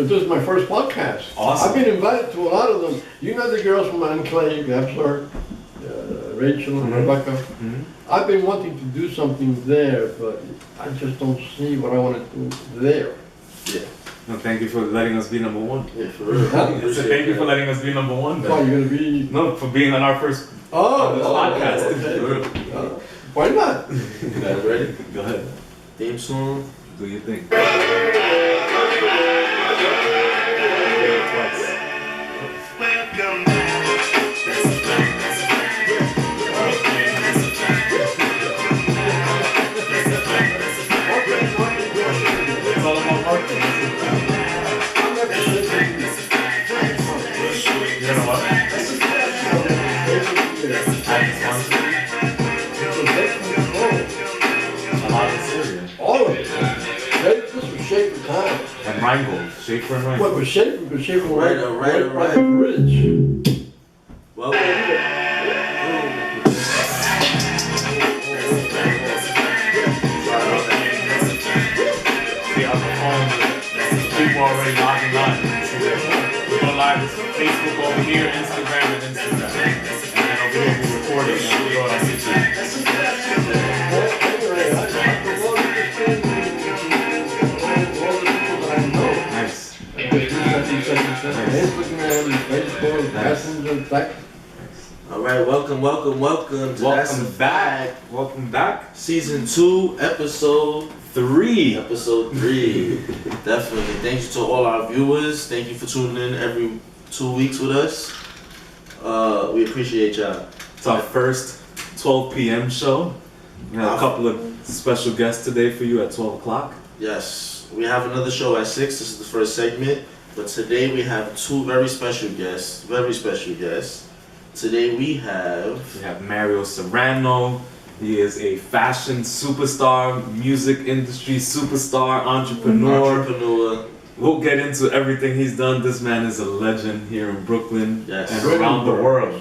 because this is my first podcast. Awesome. I've been invited to a lot of them. You know the girls from Enclave, Epsler, Rachel and Rebecca. Mm-hmm. I've been wanting to do something there, but I just don't see what I want to do there. Yeah. No, thank you for letting us be number one. Yeah, for real. So thank you for letting us be number one. Oh, you're gonna be? No, for being on our first podcast. Okay. Why not? You guys ready? Go ahead. Theme song. Do your thing. It's all about marketing. You don't know what? A lot of cereal. All of it. This was Schaefer time. And Rheingold. Schaefer and What Rheingold. was Schaefer? Because Schaefer Right, right the bridge. Well, See, on the phone, people already logging on. We go live with Facebook over here, Instagram, and Instagram. And then over here we record it and we go on YouTube. Nice. Instagram, Facebook, Messenger, text. all right. Welcome to That's a Welcome back. Welcome back. Season 2, episode 3. 3. Definitely. Thank you to all our viewers. Thank you for tuning in every 2 weeks with us. We appreciate y'all. It's our first 12 p.m. show. We have a couple of special guests today for you at 12 o'clock. Yes, we have another show at 6. This is the first segment. But today we have 2 very special guests. Today we have Mario Serrano. He is a fashion superstar, music industry superstar, entrepreneur. We'll get into everything he's done. This man is a legend here in Brooklyn and around the world.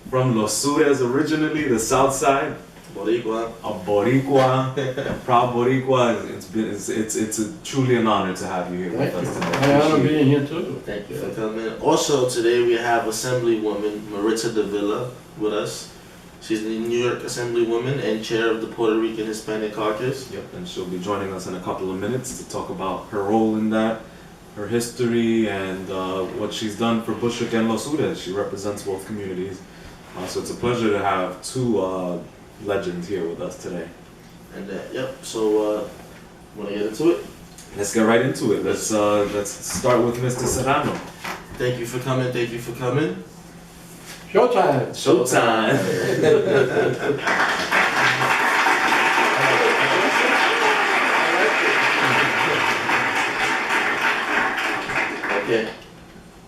From Los Sures originally, the South Side. Boricua. A Boricua, proud Boricua. It's truly an honor to have you here with us today. I honor being here too. Thank you for coming. Also today we have Assemblywoman Maritza Davila with us. She's the New York Assemblywoman and chair of the Puerto Rican Hispanic Caucus. Yep, and she'll be joining us in a couple of minutes to talk about her role in that, her history, and what she's done for Bushwick and Los Sures. She represents both communities. So it's a pleasure to have 2 legends here with us today. And so want to get into it? Let's get right into it. Let's start with Mr. Serrano. Thank you for coming. Showtime. Showtime. Okay.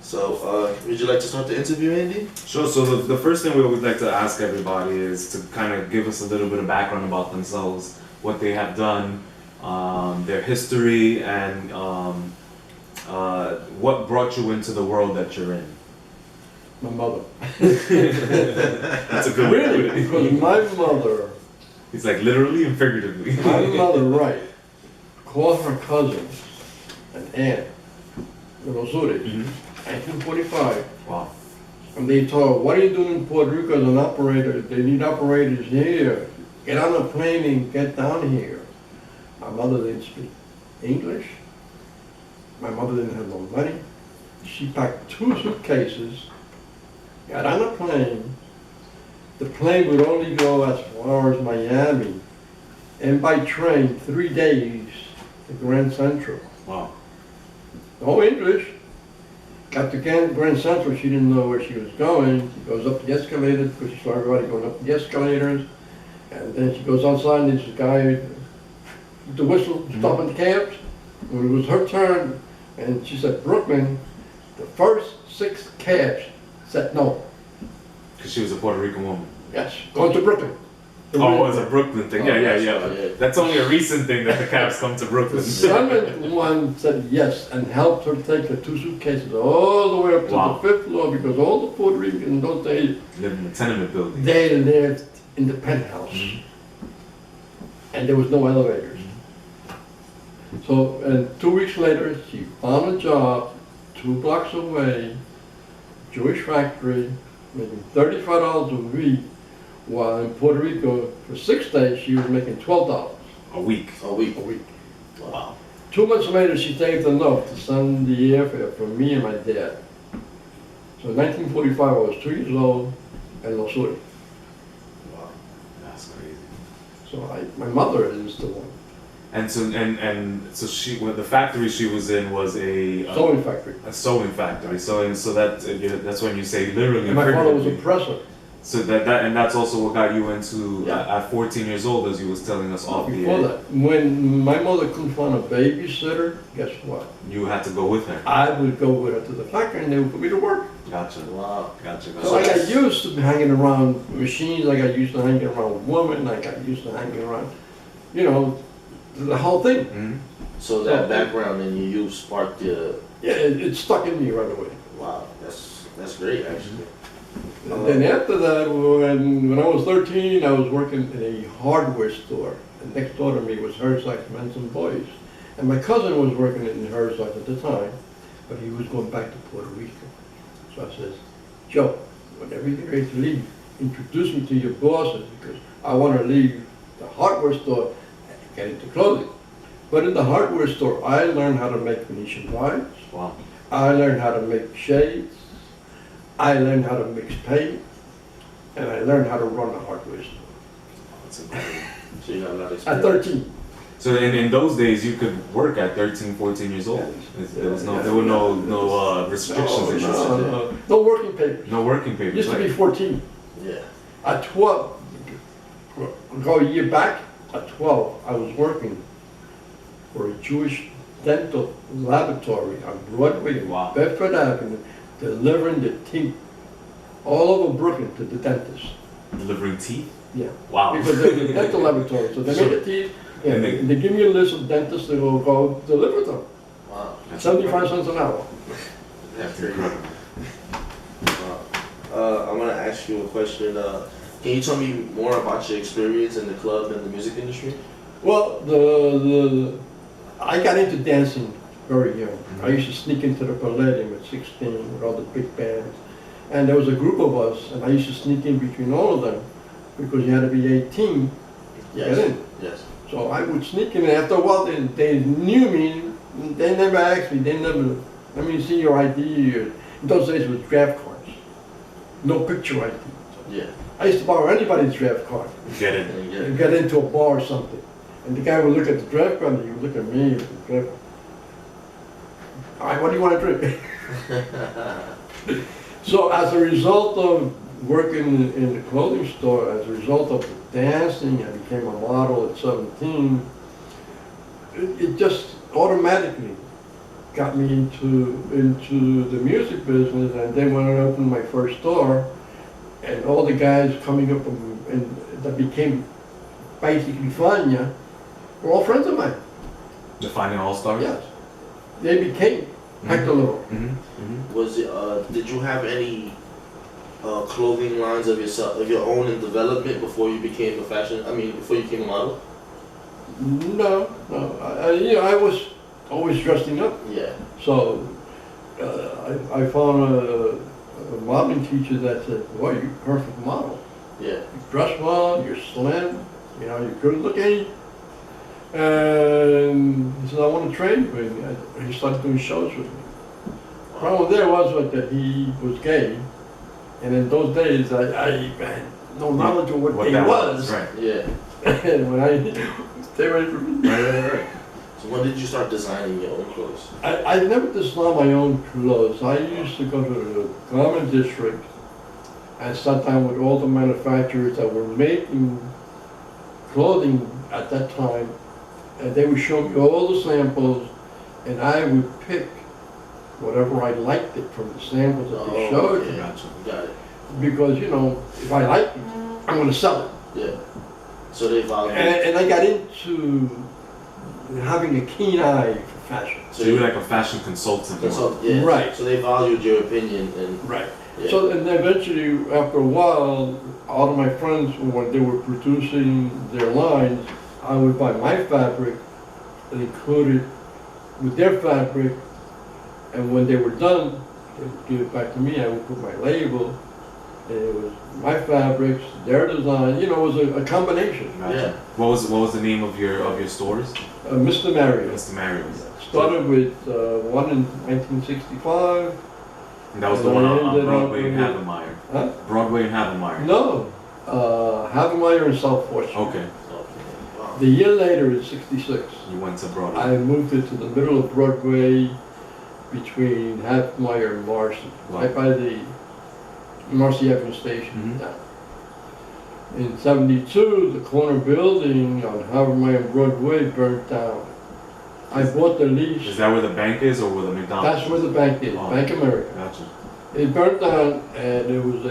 So, would you like to start the interview, Andy? Sure. So the first thing we would like to ask everybody is to kind of give us a little bit of background about themselves, what they have done, their history, and what brought you into the world that you're in. My mother. That's a good way to put it. Because my mother, He's like literally and figuratively. my mother, right, called her cousin, an aunt, in Los Sures, 1945. Wow. And they told her, what are you doing in Puerto Rico as an operator? They need operators here. Get on a plane and get down here. My mother didn't speak English. My mother didn't have no money. She packed 2 suitcases, got on a plane. The plane would only go as far as Miami. And by train, 3 days to Grand Central. Wow. No English. Got to Grand Central, she didn't know where she was going. She goes up the escalators because she saw everybody going up the escalators. And then she goes outside and there's a guy with the whistle stopping the cabs. When it was her turn, and she said, Brooklyn, the first 6 cabs said no. Because she was a Puerto Rican woman. Yes, going to Brooklyn. Oh, it's a Brooklyn thing. Oh, Yeah. That's only a recent thing that the cabs come to The Brooklyn. seventh one said yes and helped her take the 2 suitcases all the way up to Wow. the 5th floor because all the Puerto Ricans in those days, Lived in a tenement building. they lived in the penthouse. And there was no elevators. So, and 2 weeks later, she found a job 2 blocks away, Jewish factory, making $35 a week, while in Puerto Rico, for 6 days, she was making $12 A week. A week. a week. Wow. 2 months later, she saved enough to send the airfare for me and my dad. So in 1945, I was 2 years old and Los Urias. Wow. That's crazy. So my mother is the one. And so she, well, the factory she was in was Sewing factory. a sewing factory. So that's when you say literally. And my father was a figuratively. presser. So and that's also what got you into Yeah. at 14 years old, as you was telling us off the Before air. that, when my mother couldn't find a babysitter, guess what? You had to go with her. I would go with her to the factory and they would put me to work. Gotcha. Wow. Gotcha. So I Gotcha. got used to hanging around machines, I got used to hanging around women, I got used to hanging around, you know, the whole thing. Mhm. So that background in you sparked the. Yeah, it stuck in me right away. Wow. That's great actually. And then after that, when I was 13, I was working in a hardware store. And next door to me was Herzog's Men's and Boys. And my cousin was working in Herzog at the time, but he was going back to Puerto Rico. So I says, Joe, whenever you're ready to leave, introduce me to your bosses because I want to leave the hardware store and get into clothing. But in the hardware store, I learned how to make Venetian blinds. Wow. I learned how to make shades. I learned how to mix paint. And I learned how to run a hardware store. That's incredible. So you got a lot of At experience. 13. So in those days, you could work at 13, 14 years old. There was no, there were no restrictions. in that. No working papers. No working papers. Used to be Right. 14. Yeah. At 12, go a year back, at 12, I was working for a Jewish dental laboratory on Broadway and Wow. Bedford Avenue, delivering the teeth all over Brooklyn to the dentist. Delivering teeth. Yeah. Wow. Because they're a dental laboratory, so they make the teeth, And and they give me a list of dentists that will go deliver them. Wow. 75 cents an hour. That's great. incredible. Wow. I'm gonna ask you a question. Can you tell me more about your experience in the club and the music industry? Well, I got into dancing very young. I used to sneak into the Palladium at 16 with all the big bands. And there was a group of us, and I used to sneak in between all of them because you had to be 18 to get in. Yes. So I would sneak in, and after a while they knew me. They never asked me, they never, let me see your ID. In those days it was draft cards, no picture ID. Yeah. I used to borrow anybody's draft card Get it. And and get into a bar or something. And the guy would look at the draft card and he would look at me with the draft card. All right, what do you want to drink? So as a result of working in the clothing store, as a result of the dancing, I became a model at 17. It just automatically got me into the music business, and then when I opened my first store, and all the guys coming up and that became basically Fania were all friends of mine. Defining all stars. Yes, they became act a little. Was it? Did you have any clothing lines of yourself, of your own in development before you became a fashion? I mean, before you became a model? No. I was always dressing up. Yeah. So I found a modeling teacher that said, "Boy, you're a perfect model. Yeah. You dress well, you're slim, you're good looking." And he said, "I want to train with you." And he started doing shows with me. The problem there was that he was gay, and in those days I had no knowledge of what gay that was. Right. Yeah. And when I stay away from me. Right. So when did you start designing your own clothes? I never designed my own clothes. I used to go to the garment district and sat down with all the manufacturers that were making clothing at that time, and they would show me all the samples, and I would pick whatever I liked it from the samples that they showed me. Gotcha. Got it. Because, if I like it, I'm going to sell it. Yeah. So they value. And I got into having a keen eye for fashion. So you were like a fashion consultant. Yeah. Right. So they valued your opinion and. Right. Yeah. So and eventually, after a while, all of my friends, when they were producing their lines, I would buy my fabric and include it with their fabric And when they were done, they would give it back to me. I would put my label. And it was my fabrics, their design. You know, it was a combination. Gotcha. Yeah. What was the name of your stores? Mr. Mario. Mr. Mario's. Started with one in 1965. And that was the And one I on ended up Broadway and with- Havemeyer. Huh? Broadway and Havemeyer. No, Havemeyer in South Fourth Street. Okay. Wow. The year later, in '66, You went to Broadway. I moved it to the middle of Broadway between Havemeyer and Marcy, Wow. right by the Marcy Avenue station. Mhm. Yeah. In '72, the corner building on Havemeyer and Broadway burnt down. I bought the lease. Is that where the bank is or where the McDonald's? That's where the bank is, Oh. Bank America. Gotcha. It burnt down, and it was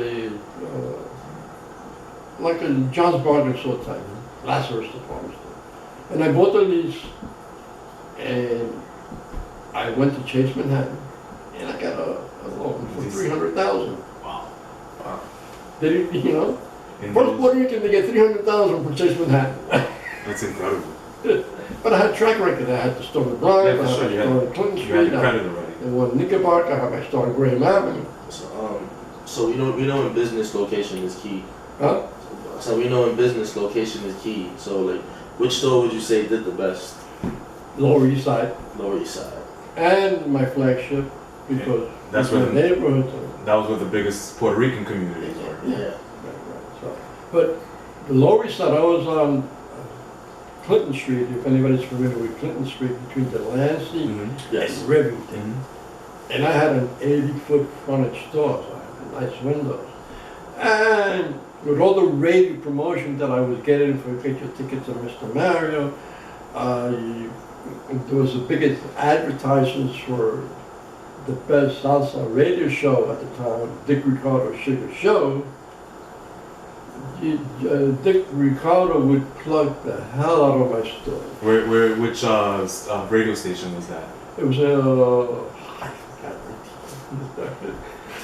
like a John's Bargain store type, Lazarus department store. And I bought the lease, and I went to Chase Manhattan, and I got a loan for $300,000. Wow. Wow. They didn't, you know, In first those- Puerto Rican to get $300,000 from Chase Manhattan. That's incredible. But I had track record. I had the store in Drive, Yeah, for I had sure, the you store had- in Clinton You had Street, the I credit already. had one in Knickerbocker, I had my store in Graham Avenue. So we know in business location is key. Huh? So we know in business location is key. So like, which store would you say did the best? Lower East Side. Lower East Side. And my flagship, because That's it's my where neighborhood. that was where the biggest Puerto Rican communities were. Yeah. Right. So, but the Lower East Side, I was on Clinton Street, if anybody's familiar with Clinton Street, between Delancey Mhm. Yes. and Rivington. Mhm. And I had an 80-foot frontage store, so I had nice windows. And with all the radio promotion that I was getting for Get Your Tickets to Mr. Mario, there was the biggest advertisements for the best salsa radio show at the time, Dick Ricardo's Sugar Show. Dick Ricardo would plug the hell out of my store. Which radio station was that? It was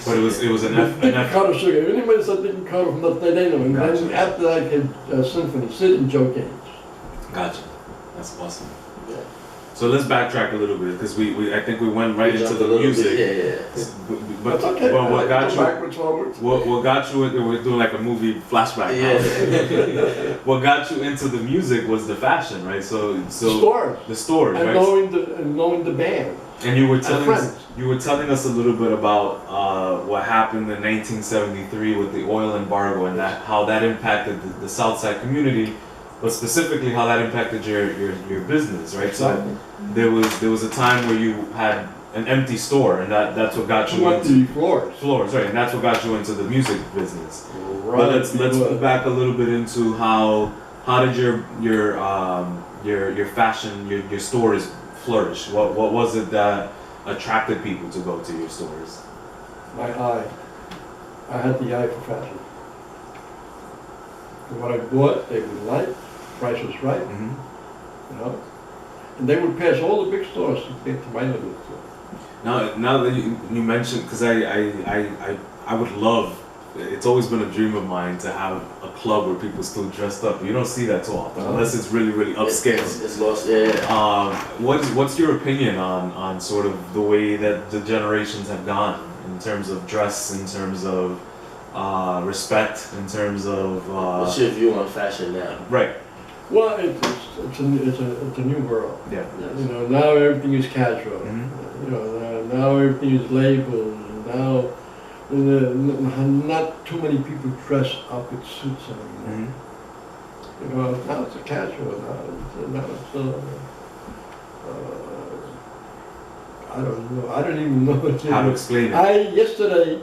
But it was an F. Dick An F. Ricardo Sugar. Anybody said Dick Ricardo from that, they know. And then Gotcha. after that came Symphony Sid and Joe Gaines. Gotcha. That's awesome. Yeah. So let's backtrack a little bit because we I think we went right We into jumped a the little music. bit, yeah. But That's okay. what I got go you? backwards, forwards. What got you? We're doing like a movie flashback. now. Yeah. What got you into the music was the fashion, right? So Stores. the stores, And right? knowing the band. And you were and telling friends. us a little bit about what happened in 1973 with the oil embargo and how that impacted the South Side community, but specifically how that impacted your business, right? So there was a time where you had an empty store, and that's what got you into The floors. right? And that's what got you into the music business. Right. But let's move back a little bit into how did your fashion, your stores flourish? What was it that attracted people to go to your stores? My eye. I had the eye for fashion. And what I bought, they would like. Price was right, Mm-hmm. you know. And they would pass all the big stores to get to my little store. Now that you mentioned, because I would love. It's always been a dream of mine to have a club where people still dressed up. You don't see that too often, unless it's really, really upscale. It's lost. Yeah. What's your opinion on sort of the way that the generations have gone in terms of dress, in terms of respect, in terms of What's your view on fashion now? right? Well, it's a new world. Yeah. You know, now everything is casual. Mhm. You know, now everything is labeled. Now, not too many people dress up with suits anymore. Mhm. You know, now it's a casual. Now it's I don't know. I don't even know what How to to explain it? Yesterday,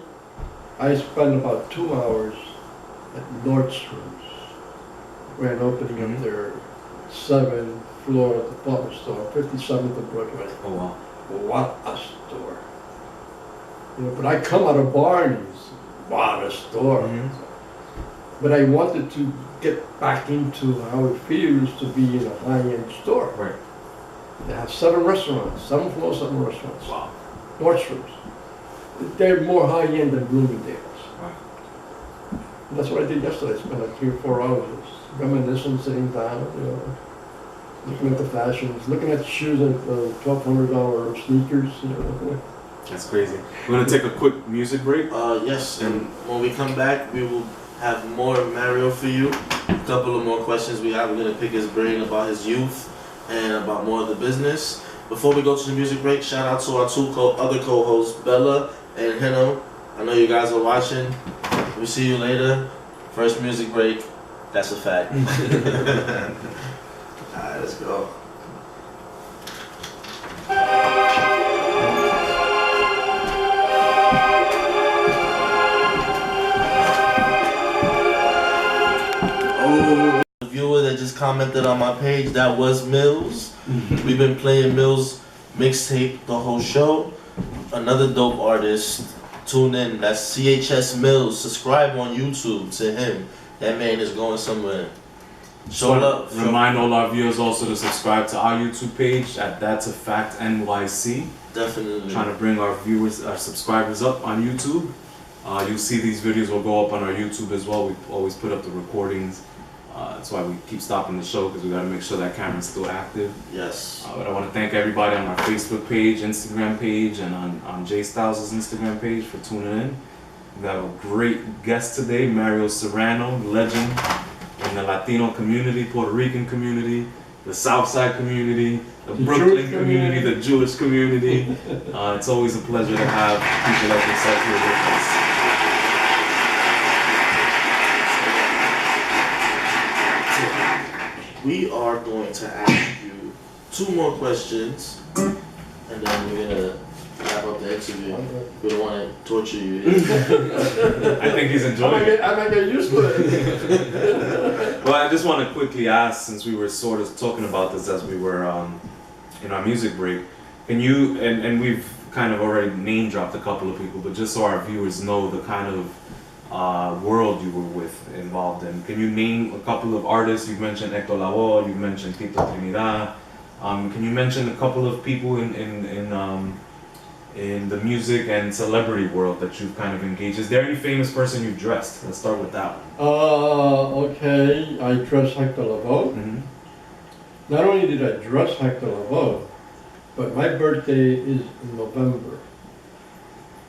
I spent about 2 hours at Nordstrom's, grand opening Mhm. of their 7th-floor department store, 57th and Broadway. Oh wow. What a store! You know, but I come out of Barney's, what a store! Mhm. But I wanted to get back into how it feels to be in a high-end store. Right. They have 7 restaurants, 7 floors, 7 restaurants. Wow. Nordstrom's. They're more high-end than Bloomingdale's. Wow. And that's what I did yesterday. I spent like 3 or 4 hours just reminiscing, sitting down, you know, looking at the fashions, looking at the shoes, at $1,200 sneakers, you know. That's crazy. We're gonna take a quick music break. Yes, and when we come back, we will have more Mario for you. A couple of more questions we have. We're gonna pick his brain about his youth and about more of the business. Before we go to the music break, shout out to our two other co-hosts, Bella and Hino. I know you guys are watching. We'll see you later. First music break. That's a fact. Alright, let's go. Oh, the viewer that just commented on my page, that was Mills. We've been playing Mills' mixtape the whole show. Another dope artist. Tune in. That's CHS Mills. Subscribe on YouTube to him. That man is going somewhere. Show love. Remind all our viewers also to subscribe to our YouTube page at That's a Fact NYC. Definitely. Trying to bring our viewers, our subscribers up on YouTube. You'll see these videos will go up on our YouTube as well. We always put up the recordings. That's why we keep stopping the show, because we got to make sure that camera's still active. Yes. But I want to thank everybody on our Facebook page, Instagram page, and on Jay Styles' Instagram page for tuning in. We have a great guest today, Mario Serrano, legend in the Latino community, Puerto Rican community, the Southside community, the Brooklyn community, the Jewish community. It's always a pleasure to have people like yourself here with us. We are going to ask you 2 more questions, and then we're gonna wrap up the interview. We don't want to torture you. I think he's enjoying it. I might get used to it. Well, I just want to quickly ask, since we were sort of talking about this as we were in our music break, can you, and we've kind of already name dropped a couple of people, but just so our viewers know the kind of world you were involved in. Can you name a couple of artists? You've mentioned Hector Lavoe, you've mentioned Tito Trinidad. Can you mention a couple of people in the music and celebrity world that you've kind of engaged? Is there any famous person you've dressed? Let's start with that one. Okay, I dressed Hector Lavoe. Mm-hmm. Not only did I dress Hector Lavoe, but my birthday is in November.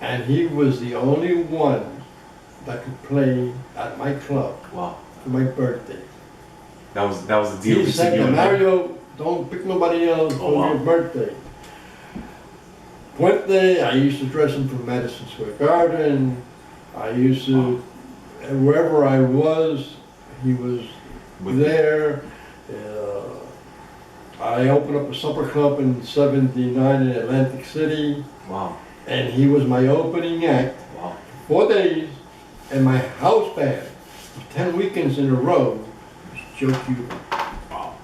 And he was the only one that could play at my club. Wow. For my birthday. That was the deal. He said, Mario, don't pick nobody else for your birthday. Puente, I used to dress him from Madison Square Garden. I used to, wherever I was, he was there. I opened up a supper club in '79 in Atlantic City. Wow. And he was my opening act. Wow. 4 days, and my house band, 10 weekends in a row, was Joe Cuba. Wow.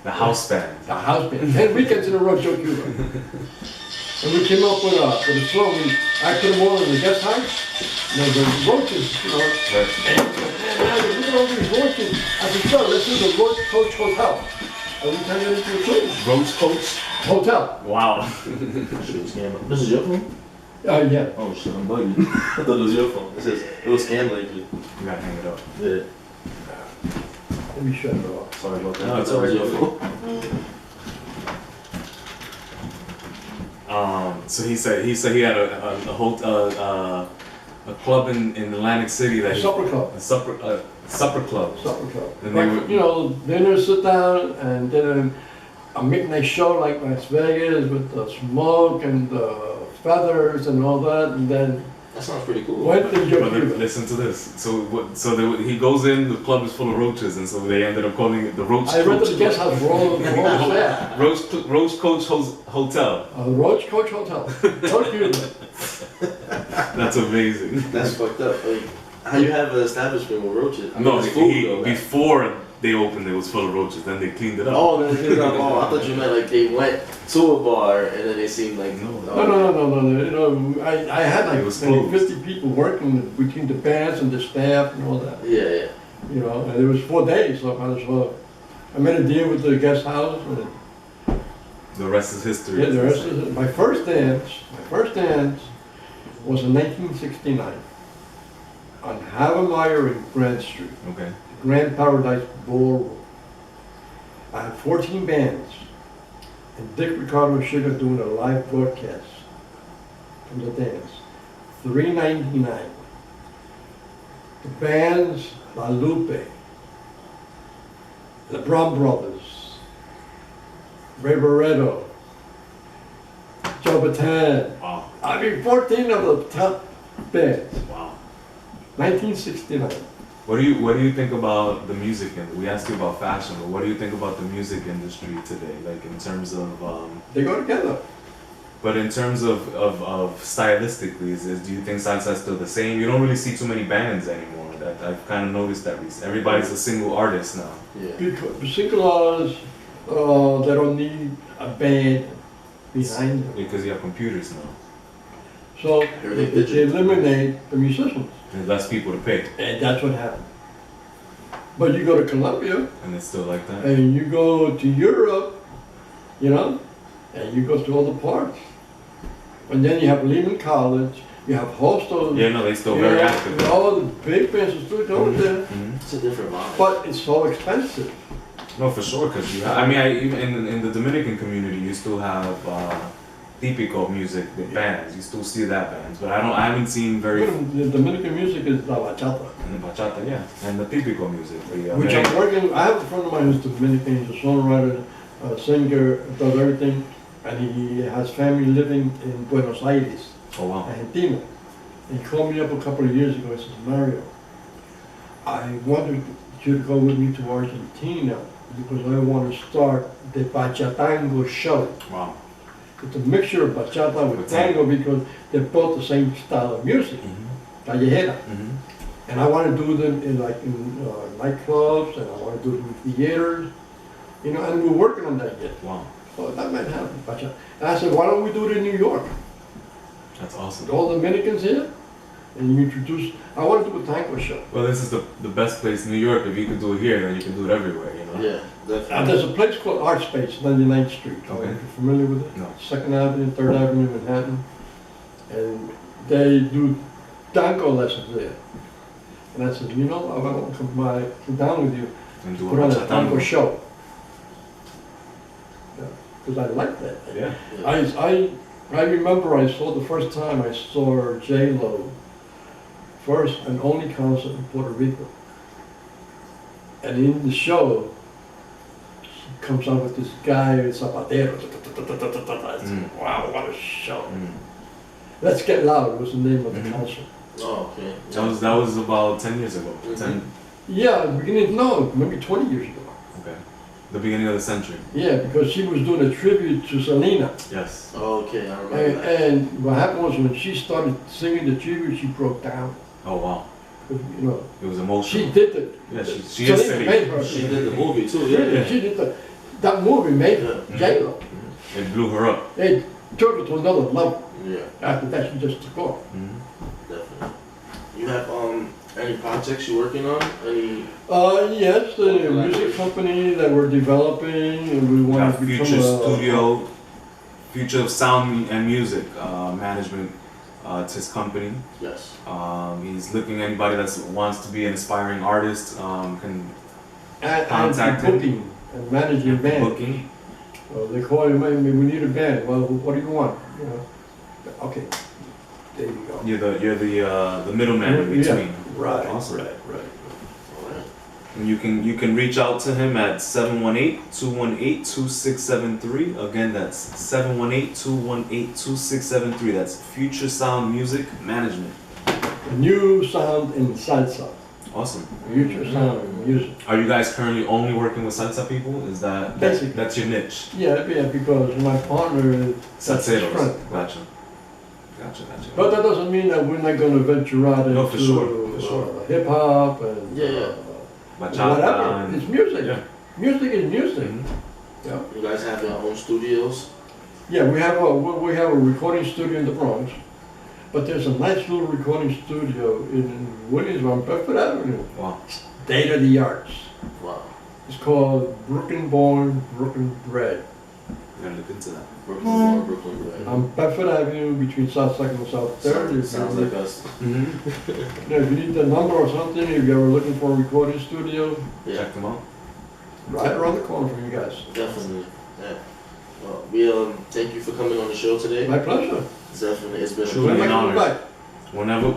The house band. The house band, 10 weekends in a row, Joe Cuba. And we came up with a song. I put them all in the guest house. And there were roaches, you know. Right. And man, look at all these roaches. I said, so let's do the Roach Coach Hotel. And we turned it into a club. Roach Coach Hotel. Wow. This is your phone? Yeah. Oh shit, I'm bugging. I thought it was your phone. It says it was scammed lately. You gotta hang it up. Yeah. Let me shut it off. Sorry about that. No, it's That was alright. your phone. So he said he had a club in Atlantic City that Supper club. a supper club. Supper club. And Like, they would- you know, dinner, sit down, and then a midnight show like Las Vegas with the smoke and the feathers and all that, and then That sounds pretty cool. went to Joe But Cuba. listen to this. He goes in. The club is full of roaches, and so they ended up calling it the Roach I rented Coach. the guest house for all the staff. Roach Coach Hotel. Roach Coach Hotel. Joe Cuba. That's amazing. That's fucked up. Like, how you have an establishment with roaches? I mean, No, it's food though. before they opened, it was full of roaches. Then they cleaned it up. Oh, then they got oh, I thought you meant like they went to a bar and then they seemed like No. No. You know, I had like It was maybe closed. 50 people working between the bands and the staff and all that. Yeah. You know, and it was 4 days, so I might as well. I made a deal with the guest house. And The rest is history. yeah, the rest is it. My first dance was in 1969 on Havemeyer and Grand Street, Okay. Grand Paradise Ballroom. I had 14 bands, and Dick Ricardo Sugar doing a live broadcast from the dance. $3.99. The bands, La Lupe, the Brown Brothers, Ray Barretto, Joe Bataan. Wow. I mean, 14 of the top bands. Wow. 1969. What do you think about the music industry? We asked you about fashion, but what do you think about the music industry today? Like in terms of, They go together. but in terms of stylistically, do you think salsa is still the same? You don't really see too many bands anymore. That I've kind of noticed that recently. Everybody's a single artist now. Yeah. Because single artists, they don't need a band behind them. Because you have computers now. So Everything they digital. eliminate the musicians. There's less people to pick, And that's what happened. But you go to Colombia and it's still like that. and you go to Europe, you know, and you go to other parts. And then you have Lehman College, you have Hostel. Yeah, no, they still very active. All the big bands are still going there. Mhm. It's a different vibe. But it's so expensive. No, for sure, because I mean, even in the Dominican community, you still have típico music, the bands. You still see that bands, but I haven't seen very The Dominican music is la bachata. and the bachata, yeah, and the típico music. The, Which I'm merengue. working, I have a friend of mine who's Dominican, he's a songwriter, a singer, does everything, and he has family living in Buenos Aires, Oh wow. Argentina. And he called me up a couple of years ago, he says, Mario, I wanted you to go with me to Argentina because I want to start the Bachatango show. Wow. It's a mixture of bachata with With tango because they're both the same style of music, callejera. Mm-hmm. And I want to do them in nightclubs, and I want to do them in theaters, you know, and we're working on that yet. Wow. So that might happen, bachata. And I said, why don't we do it in New York? That's awesome. All the Dominicans here, and you introduce, I want to do a tango show. Well, this is the best place, New York. If you could do it here, then you can do it everywhere, you know? Yeah, definitely. There's a place called Art Space, 99th Street. Okay. Are you familiar with it? No. 2nd Avenue, 3rd Avenue, Manhattan. And they do tango lessons there. And I said, you know, I want to come down with you, And do put on a bachata. tango show. Because I like that. Yeah. Yeah. I remember I saw the first time I saw J-Lo, first and only concert in Puerto Rico. And in the show, she comes out with this guy, Zapatero. I said, wow, what a show. Mm. Let's Get Loud was the name of the Mhm. concert. Oh, okay. That was about 10 years ago. Mhm. 10. Yeah, no, maybe 20 years ago. Okay. The beginning of the century. Yeah, because she was doing a tribute to Selena. Yes. Okay, I remember that. And what happened was when she started singing the tribute, she broke down. Oh wow. You know, It was she emotional. did it. Yeah, she Selena is silly. made her. She did the movie too, Really, yeah. she did that movie made Yeah. J-Lo. It blew her up. It took her to another level. Yeah, After that, she just took off. Mhm. definitely. You have any projects you're working on? Any? Yes, the music company that we're developing, and we We want have to become Future a Studio, Future of Sound and Music Management. It's his company. Yes. He's looking at anybody that wants to be an aspiring artist. Can and contact him. booking and managing bands. booking. Well, they call you, "Maybe we need a band. Well, what do you want? You know, okay, there you go. You're the middleman in Yeah. between. Right, Awesome. right. Alright. And you can reach out to him at 718-218-2673. Again, that's 718-218-2673. That's Future Sound Music Management. A new sound in salsa. Awesome. Future sound in music. Are you guys currently only working with salsa people? Is Basically. that's your niche? Yeah, because my partner is that's his Salseros. friend. Gotcha. But that doesn't mean that we're not going to venture out into No, for sure. Hip hop and Yeah. Bachata whatever. and It's music. yeah. Music is music. Mhm. Yeah. You guys have your own studios? Yeah, we have a recording studio in the Bronx, but there's a nice little recording studio in Williamsburg on Bedford Avenue. Wow. State of the arts. Wow. It's called Brooklyn Born, Brooklyn Bred. We gotta look into that. Brooklyn, right? On Bedford Avenue between South Second and South Third. Sounds like us. Mm-hmm. You know, if you need the number or something, if you're ever looking for a recording studio, Yeah, Check them out. right around the corner from you guys. definitely. Yeah. Well, we thank you for coming on the show today. My pleasure. Definitely, it's been a Truly When am I an coming honor. back? Whenever.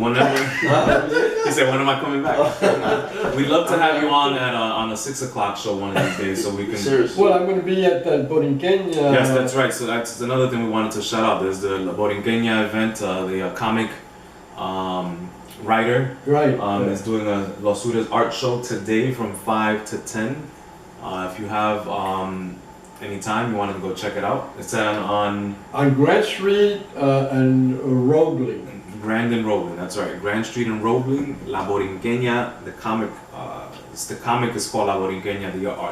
He said, when am I coming back? We'd love to have you on at on a 6 o'clock show one of these days, so we can. Seriously. Well, I'm going to be at the Borinqueña. Yes, that's right. So that's another thing we wanted to shout out. There's the La Borinqueña event, the comic writer Right. is doing a Los Sudas art show today from 5 to 10. If you have any time, you want to go check it out. It's on On Street and Robley. Grand and Roebling. That's right, Grand Street and Roebling. La Borinqueña. The comic. The comic is called La Borinqueña.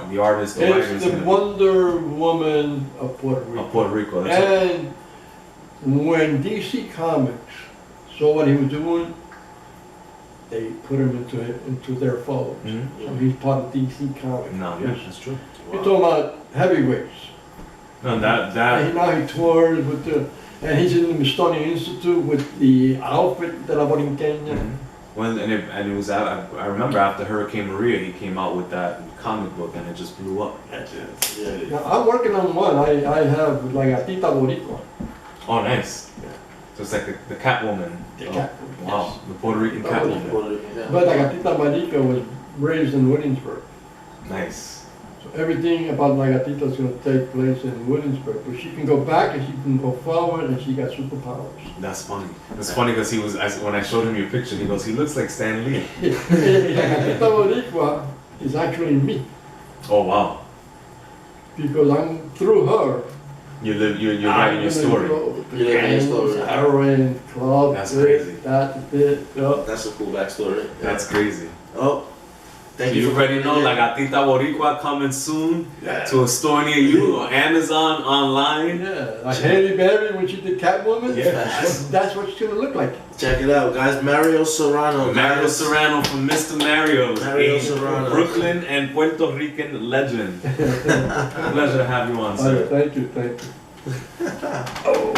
The artist, the writer It's is the Wonder Woman of Puerto Rico. of Puerto Rico. That's right. And when DC Comics saw what he was doing, they put him into their fold. Mhm. So he's part of DC Comics. No, yeah, that's true. You're talking about heavyweights. No, that And now he tours with and he's in the Smithsonian Institute with the outfit de la Borinqueña. Mhm. When and it was I remember after Hurricane Maria, he came out with that comic book and it just blew up. Yeah. Now, I'm working on one. I have like a Tita Boricua. Oh, nice. Yeah. So it's like the Catwoman. The Oh, cat. Wow, Yes. the Puerto Rican Catwoman. But la gatita Marica was raised in Williamsburg. Nice. So everything about la gatita is going to take place in Williamsburg. But she can go back and she can go forward and she got superpowers. That's funny. It's funny because when I showed him your picture, he goes, he looks like Stan Lee. La gatita Boricua is actually me. Oh wow. Because I'm through her. You're writing your story. You're writing your story. Heroin, club, That's this, crazy. that. That's a cool backstory. That's crazy. Oh, thank you. You for already coming know in. La Gatita Boricua coming soon Yeah. to a store near you or Amazon online. Yeah, like Halle Berry when she did Catwoman. Yes. That's what she's gonna look like. Check it out, guys. Mario Serrano. Mario guys. Serrano from Mr. Mario's. Mario a Serrano. Brooklyn and Puerto Rican legend. Pleasure to have you on, Oh, sir. thank you, thank you. Oh.